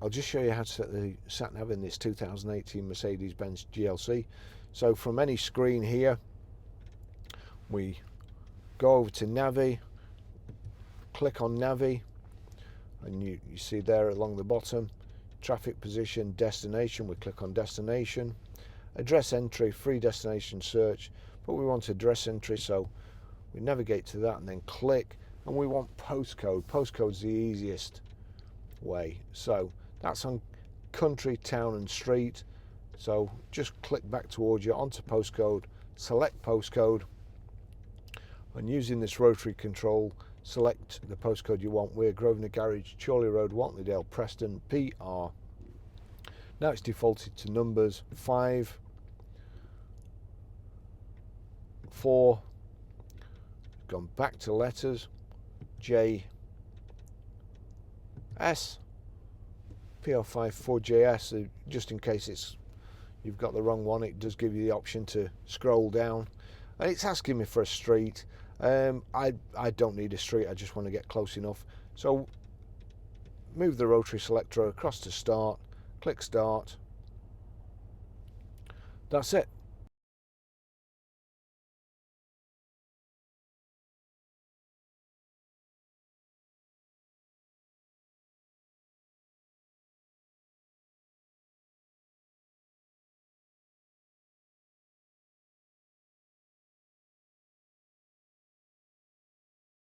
I'll just show you how to set the sat nav in this 2018 Mercedes Benz GLC. So from any screen here, we go over to Navi, click on Navi, and you see there along the bottom, traffic position, destination. We click on destination, address entry, free destination search, but we want address entry, so we navigate to that and then click, and we want postcode. Postcode's the easiest way, so that's on country, town and street. So just click back towards you onto postcode, select postcode, and using this rotary control, select the postcode you want. We're Grosvenor Garage, Chorley Road, Whatleydale, Preston, PR. Now it's defaulted to numbers 5, 4, gone back to letters, J, S, PR5 4JS, just in case you've got the wrong one. It does give you the option to scroll down, and it's asking me for a street. I don't need a street, I just want to get close enough. So move the rotary selector across to start, click start. That's it.